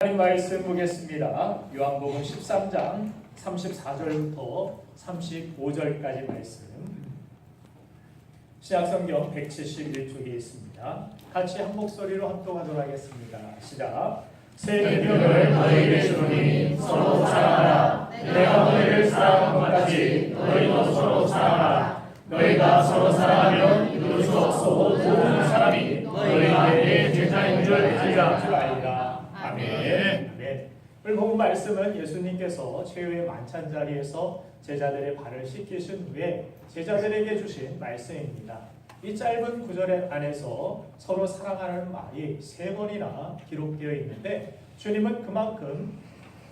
하나님 말씀 보겠습니다. 요한복음 13장 34절부터 35절까지 말씀. 신약성경 171쪽에 있습니다. 같이 한 목소리로 합독하도록 하겠습니다. 시작. 새 계명을 너희에게 주노니 서로 사랑하라. 내가 너희를 사랑한 것 같이 너희도 서로 사랑하라. 너희가 서로 사랑하면 이룰 수 없어 모든 사람이 너희가 내 제자인 줄 알리라. 아멘. 네. 오늘 본 말씀은 예수님께서 최후의 만찬 자리에서 제자들의 발을 씻기신 후에 제자들에게 주신 말씀입니다. 이 짧은 구절 안에서 서로 사랑하는 말이 3번이나 기록되어 있는데 주님은 그만큼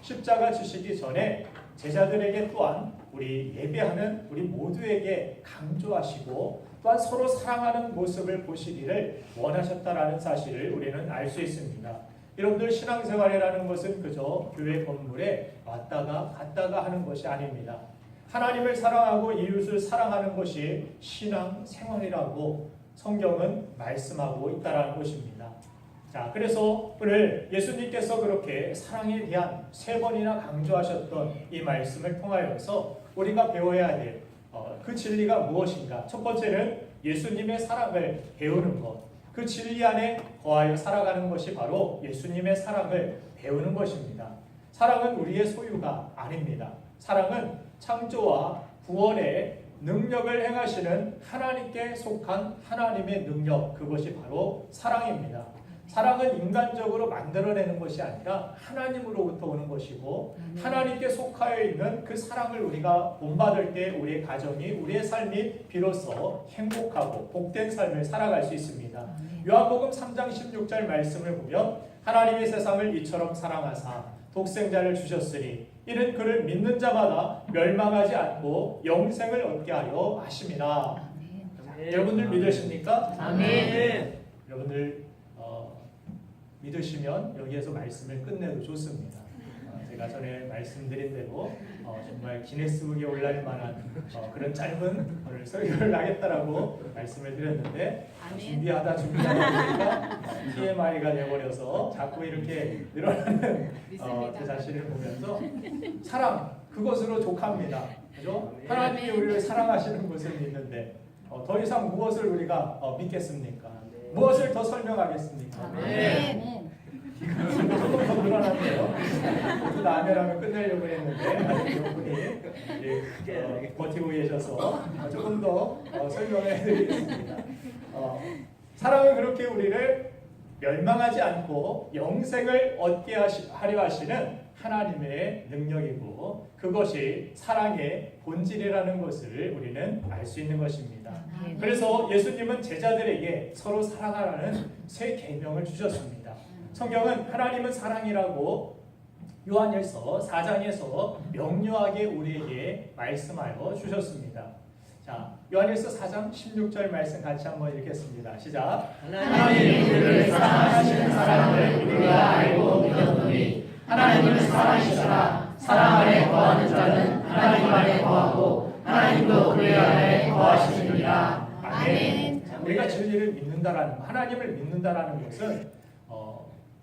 십자가 지시기 전에 제자들에게 또한 우리 예배하는 우리 모두에게 강조하시고 또한 서로 사랑하는 모습을 보시기를 원하셨다라는 사실을 우리는 알 수 있습니다. 여러분들 신앙생활이라는 것은 그저 교회 건물에 왔다가 갔다가 하는 것이 아닙니다. 하나님을 사랑하고 이웃을 사랑하는 것이 신앙생활이라고 성경은 말씀하고 있다는 것입니다. 자, 그래서 오늘 예수님께서 그렇게 사랑에 대한 3번이나 강조하셨던 이 말씀을 통하여서 우리가 배워야 될 그 진리가 무엇인가? 첫 번째는 예수님의 사랑을 배우는 것. 그 진리 안에 거하여 살아가는 것이 바로 예수님의 사랑을 배우는 것입니다. 사랑은 우리의 소유가 아닙니다. 사랑은 창조와 구원의 능력을 행하시는 하나님께 속한 하나님의 능력, 그것이 바로 사랑입니다. 사랑은 인간적으로 만들어내는 것이 아니라 하나님으로부터 오는 것이고 하나님께 속하여 있는 그 사랑을 우리가 본받을 때 우리의 가정이, 우리의 삶이 비로소 행복하고 복된 삶을 살아갈 수 있습니다. 요한복음 3장 16절 말씀을 보면 하나님이 세상을 이처럼 사랑하사 독생자를 주셨으니 이는 그를 믿는 자마다 멸망하지 않고 영생을 얻게 하려 하심이라. 여러분들 믿으십니까? 아멘. 여러분들 믿으시면 여기에서 말씀을 끝내도 좋습니다. 제가 전에 말씀드린 대로 정말 기네스북에 올라갈 만한 그런 짧은 오늘 설교를 하겠다라고 말씀을 드렸는데 준비하다 보니까 TMI가 되어버려서 자꾸 이렇게 늘어나는 제 자신을 보면서 사랑, 그것으로 족합니다. 그죠? 하나님이 우리를 사랑하시는 것을 믿는데 더 이상 무엇을 우리가 믿겠습니까? 무엇을 더 설명하겠습니까? 조금 더 늘어났네요. 모두 아멘하면 끝내려고 했는데 아직 몇 분이 버티고 계셔서 조금 더 설명해 드리겠습니다. 사랑은 그렇게 우리를 멸망하지 않고 영생을 얻게 하려 하시는 하나님의 능력이고 그것이 사랑의 본질이라는 것을 우리는 알 수 있는 것입니다. 그래서 예수님은 제자들에게 서로 사랑하라는 새 계명을 주셨습니다. 성경은 하나님은 사랑이라고 요한일서 4장에서 명료하게 우리에게 말씀하여 주셨습니다. 자, 요한일서 4장 16절 말씀 같이 한번 읽겠습니다. 시작. 하나님이 우리를 사랑하시는 사랑을 우리가 알고 믿었노니 하나님은 사랑이시라. 사랑 안에 거하는 자는 하나님 안에 거하고 하나님도 그의 안에 거하시느니라. 아멘. 우리가 진리를 믿는다라는 하나님을 믿는다라는 것은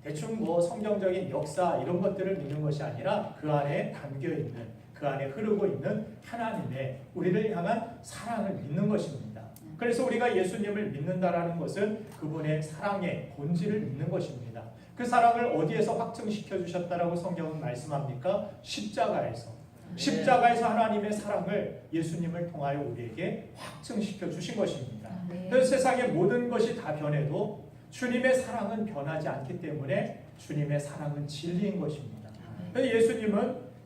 대충 성경적인 역사 이런 것들을 믿는 것이 아니라 그 안에 담겨 있는, 그 안에 흐르고 있는 하나님의 우리를 향한 사랑을 믿는 것입니다. 그래서 우리가 예수님을 믿는다라는 것은 그분의 사랑의 본질을 믿는 것입니다. 그 사랑을 어디에서 확증시켜 주셨다라고 성경은 말씀합니까? 십자가에서. 십자가에서 하나님의 사랑을 예수님을 통하여 우리에게 확증시켜 주신 것입니다. 그래서 세상의 모든 것이 다 변해도 주님의 사랑은 변하지 않기 때문에 주님의 사랑은 진리인 것입니다.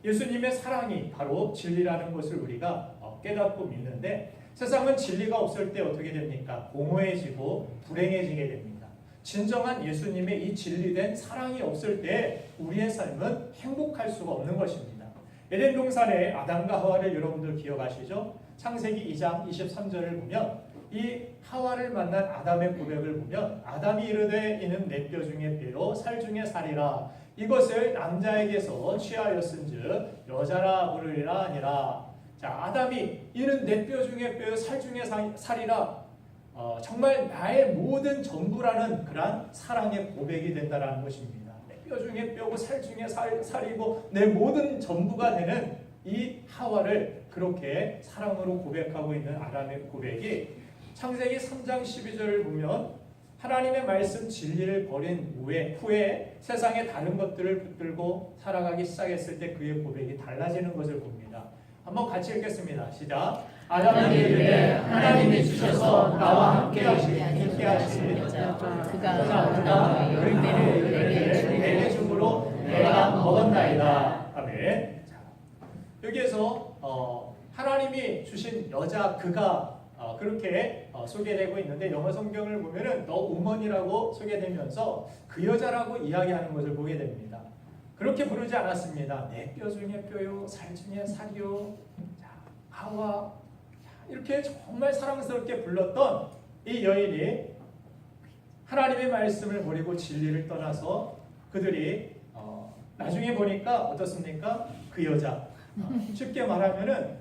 예수님의 사랑이 바로 진리라는 것을 우리가 깨닫고 믿는데 세상은 진리가 없을 때 어떻게 됩니까? 공허해지고 불행해지게 됩니다. 진정한 예수님의 이 진리된 사랑이 없을 때 우리의 삶은 행복할 수가 없는 것입니다. 에덴 동산의 아담과 하와를 여러분들 기억하시죠? 창세기 2장 23절을 보면 이 하와를 만난 아담의 고백을 보면 아담이 이르되 이는 내 뼈 중에 뼈요 살 중에 살이라 이것을 남자에게서 취하였은즉 여자라 부르리라 아니라. 자, 아담이 이는 내 뼈 중에 뼈요 살 중에 살이라 정말 나의 모든 전부라는 그러한 사랑의 고백이 된다라는 것입니다. 뼈 중에 뼈고 살 중에 살이고 내 모든 전부가 되는 이 하와를 그렇게 사랑으로 고백하고 있는 아담의 고백이 창세기 3장 12절을 보면 하나님의 말씀 진리를 버린 후에 세상의 다른 것들을 붙들고 살아가기 시작했을 때 그의 고백이 달라지는 것을 봅니다. 한번 같이 읽겠습니다. 시작. 아담이 이르되 하나님이 주셔서 나와 함께 하신 그가 열매를 내게 줌으로 내가 먹었나이다. 아멘. 여기에서 하나님이 주신 여자 그가 그렇게 소개되고 있는데 영어 성경을 보면은 너 우먼이라고 소개되면서 그 여자라고 이야기하는 것을 보게 됩니다. 그렇게 부르지 않았습니다. 내 뼈 중에 뼈요, 살 중에 살이요. 자, 하와. 이렇게 정말 사랑스럽게 불렀던 이 여인이 하나님의 말씀을 버리고 진리를 떠나서 그들이 나중에 보니까 어떻습니까? 그 여자 쉽게 말하면은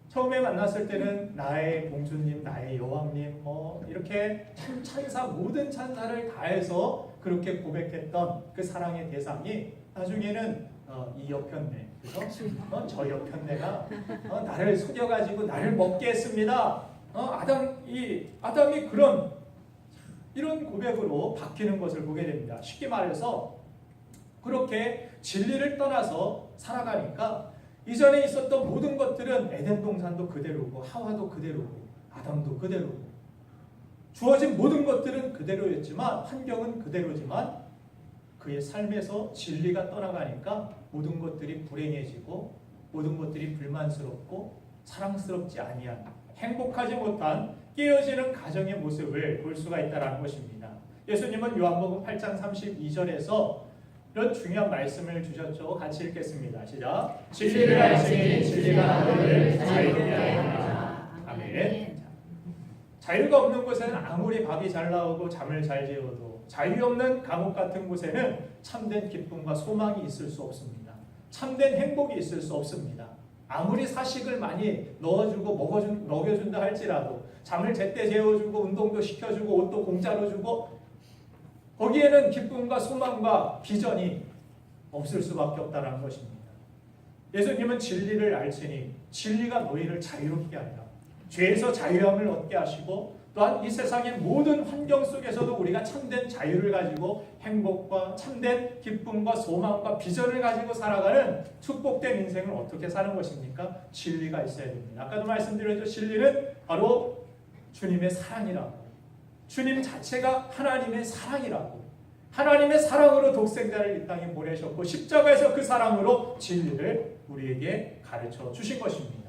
처음에 만났을 때는 나의 공주님, 나의 여왕님 이렇게 찬사 모든 찬사를 다해서 그렇게 고백했던 그 사랑의 대상이 나중에는 이 여편네, 그래서 저 여편네가 나를 속여가지고 나를 먹게 했습니다. 아담이 이런 고백으로 바뀌는 것을 보게 됩니다. 쉽게 말해서 그렇게 진리를 떠나서 살아가니까 이전에 있었던 모든 것들은 에덴 동산도 그대로고 하와도 그대로고 아담도 그대로고 주어진 모든 것들은 그대로였지만 환경은 그대로지만 그의 삶에서 진리가 떠나가니까 모든 것들이 불행해지고 모든 것들이 불만스럽고 사랑스럽지 아니한 행복하지 못한 깨어지는 가정의 모습을 볼 수가 있다는 것입니다. 예수님은 요한복음 8장 32절에서 이런 중요한 말씀을 주셨죠. 같이 읽겠습니다. 시작. 진리를 알지니 진리가 너희를 자유롭게 하리라. 아멘. 자유가 없는 곳에는 아무리 밥이 잘 나오고 잠을 잘 재워도 자유 없는 감옥 같은 곳에는 참된 기쁨과 소망이 있을 수 없습니다. 참된 행복이 있을 수 없습니다. 아무리 사식을 많이 넣어주고 먹여준다 할지라도 잠을 제때 재워주고 운동도 시켜주고 옷도 공짜로 주고 거기에는 기쁨과 소망과 비전이 없을 수밖에 없다는 것입니다. 예수님은 진리를 알지니 진리가 너희를 자유롭게 하리라. 죄에서 자유함을 얻게 하시고 또한 이 세상의 모든 환경 속에서도 우리가 참된 자유를 가지고 행복과 참된 기쁨과 소망과 비전을 가지고 살아가는 축복된 인생을 어떻게 사는 것입니까? 진리가 있어야 됩니다. 아까도 말씀드렸죠. 진리는 바로 주님의 사랑이라고. 주님 자체가 하나님의 사랑이라고. 하나님의 사랑으로 독생자를 이 땅에 보내셨고 십자가에서 그 사랑으로 진리를 우리에게 가르쳐 주신 것입니다.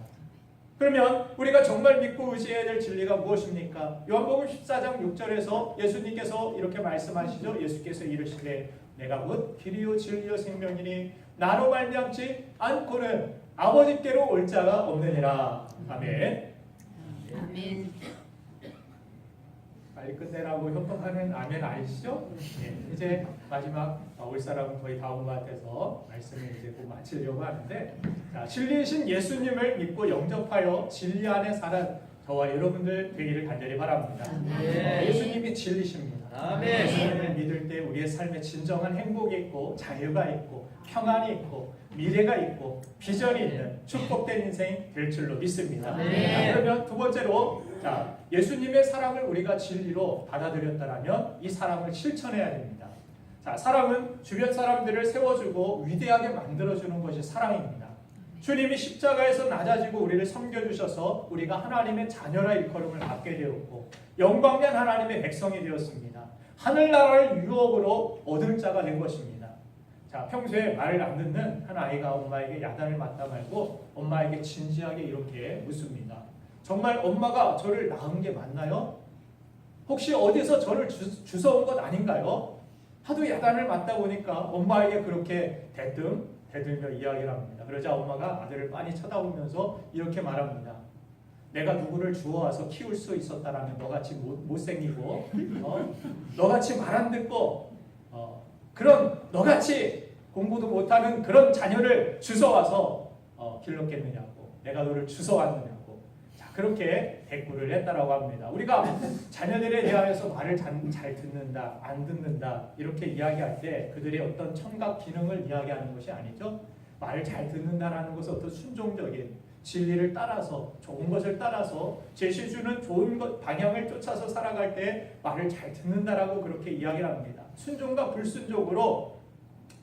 그러면 우리가 정말 믿고 의지해야 될 진리가 무엇입니까? 요한복음 14장 6절에서 예수님께서 이렇게 말씀하시죠. 예수께서 이르시되 내가 곧 길이요 진리요 생명이니 나로 말미암지 않고는 아버지께로 올 자가 없느니라. 아멘. 아멘. 빨리 끝내라고 협박하는 아멘 아니시죠? 네, 이제 마지막 올 사람은 거의 다 온 것 같아서 말씀을 이제 곧 마치려고 하는데, 자, 진리이신 예수님을 믿고 영접하여 진리 안에 사는 저와 여러분들 되기를 간절히 바랍니다. 네. 예수님이 진리십니다. 아멘. 예수님을 믿을 때 우리의 삶에 진정한 행복이 있고 자유가 있고 평안이 있고 미래가 있고 비전이 있는 축복된 인생이 될 줄로 믿습니다. 네. 그러면 두 번째로, 자, 예수님의 사랑을 우리가 진리로 받아들였다면 이 사랑을 실천해야 됩니다. 자, 사랑은 주변 사람들을 세워주고 위대하게 만들어주는 것이 사랑입니다. 주님이 십자가에서 낮아지고 우리를 섬겨주셔서 우리가 하나님의 자녀라 일컬음을 받게 되었고 영광된 하나님의 백성이 되었습니다. 하늘나라를 유업으로 얻을 자가 된 것입니다. 자, 평소에 말을 안 듣는 한 아이가 엄마에게 야단을 맞다 말고 엄마에게 진지하게 이렇게 묻습니다. 정말 엄마가 저를 낳은 게 맞나요? 혹시 어디서 저를 주워온 것 아닌가요? 하도 야단을 맞다 보니까 엄마에게 그렇게 대들며 이야기를 합니다. 그러자 엄마가 아들을 빤히 쳐다보면서 이렇게 말합니다. 내가 누구를 주워와서 키울 수 있었다라면 너같이 못생기고 너같이 말 안 듣고 그런 너같이 공부도 못하는 그런 자녀를 주워와서 길렀겠느냐고, 내가 너를 주워왔느냐고. 자, 그렇게 대꾸를 했다라고 합니다. 우리가 자녀들에 대하여서 말을 잘 듣는다, 안 듣는다 이렇게 이야기할 때 그들의 어떤 청각 기능을 이야기하는 것이 아니죠. 말을 잘 듣는다라는 것은 어떤 순종적인 진리를 따라서 좋은 것을 따라서 제시주는 좋은 것 방향을 쫓아서 살아갈 때 말을 잘 듣는다라고 그렇게 이야기를 합니다. 순종과 불순종으로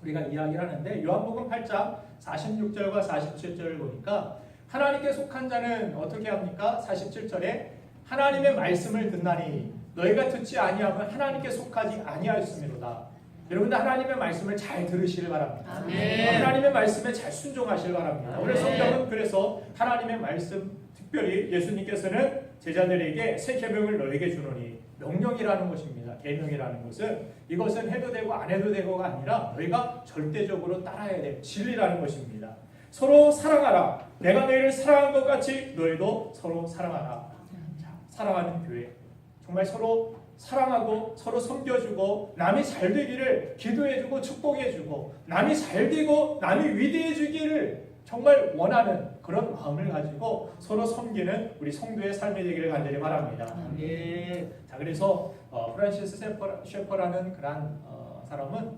우리가 이야기를 하는데 요한복음 8장 46절과 47절을 보니까 하나님께 속한 자는 어떻게 합니까? 47절에 하나님의 말씀을 듣나니 너희가 듣지 아니하면 하나님께 속하지 아니하였음이로다. 여러분들 하나님의 말씀을 잘 들으시길 바랍니다. 하나님의 말씀에 잘 순종하시길 바랍니다. 오늘 성경은 그래서 하나님의 말씀, 특별히 예수님께서는 제자들에게 새 계명을 너에게 주노니 명령이라는 것입니다. 계명이라는 것은 이것은 해도 되고 안 해도 되고가 아니라 너희가 절대적으로 따라야 될 진리라는 것입니다. 서로 사랑하라. 내가 너희를 사랑한 것 같이 너희도 서로 사랑하라. 자, 사랑하는 교회. 정말 서로 사랑하고 서로 섬겨주고 남이 잘 되기를 기도해주고 축복해주고 남이 잘 되고 남이 위대해지기를 정말 원하는 그런 마음을 가지고 서로 섬기는 우리 성도의 삶이 되기를 간절히 바랍니다. 자, 그래서 프란시스 셰퍼라는 그런 사람은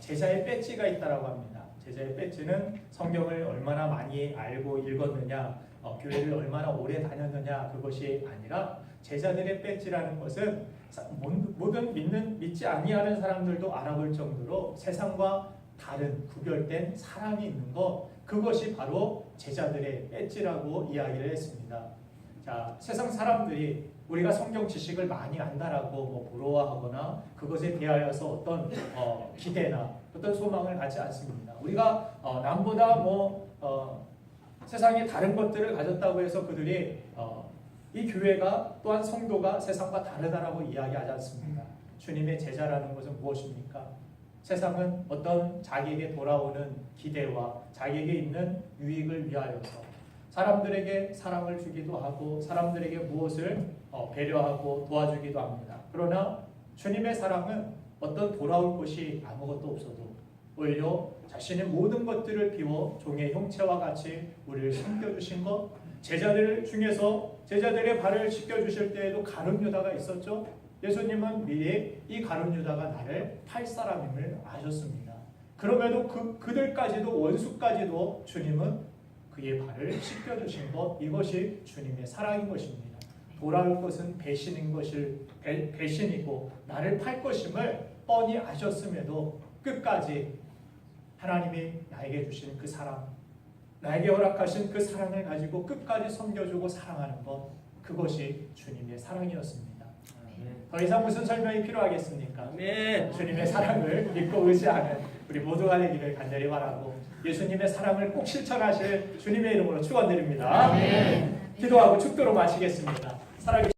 제자의 배지가 있다라고 합니다. 제자의 배지는 성경을 얼마나 많이 알고 읽었느냐, 교회를 얼마나 오래 다녔느냐 그것이 아니라 제자들의 배지라는 것은 모든 믿지 아니하는 사람들도 알아볼 정도로 세상과 다른 구별된 사랑이 있는 것, 그것이 바로 제자들의 배지라고 이야기를 했습니다. 자, 세상 사람들이 우리가 성경 지식을 많이 안다라고 부러워하거나 그것에 대하여서 어떤 기대나 어떤 소망을 갖지 않습니다. 우리가 남보다 세상에 다른 것들을 가졌다고 해서 그들이 이 교회가 또한 성도가 세상과 다르다라고 이야기하지 않습니다. 주님의 제자라는 것은 무엇입니까? 세상은 어떤 자기에게 돌아오는 기대와 자기에게 있는 유익을 위하여서 사람들에게 사랑을 주기도 하고 사람들에게 무엇을 배려하고 도와주기도 합니다. 그러나 주님의 사랑은 어떤 돌아올 것이 아무것도 없어도 오히려 자신의 모든 것들을 비워 종의 형체와 같이 우리를 섬겨주신 것, 제자들 중에서 제자들의 발을 씻겨주실 때에도 가룟 유다가 있었죠. 예수님은 미리 이 가룟 유다가 나를 팔 사람임을 아셨습니다. 그럼에도 그들까지도 원수까지도 주님은 그의 발을 씻겨주신 것, 이것이 주님의 사랑인 것입니다. 돌아올 것은 배신이고 나를 팔 것임을 뻔히 아셨음에도 끝까지 하나님이 나에게 주신 그 사랑, 나에게 허락하신 그 사랑을 가지고 끝까지 섬겨주고 사랑하는 것, 그것이 주님의 사랑이었습니다. 더 이상 무슨 설명이 필요하겠습니까? 주님의 사랑을 믿고 의지하는 우리 모두가 되기를 간절히 바라고 예수님의 사랑을 꼭 실천하실 주님의 이름으로 축원드립니다. 기도하고 축도로 마치겠습니다. 사랑해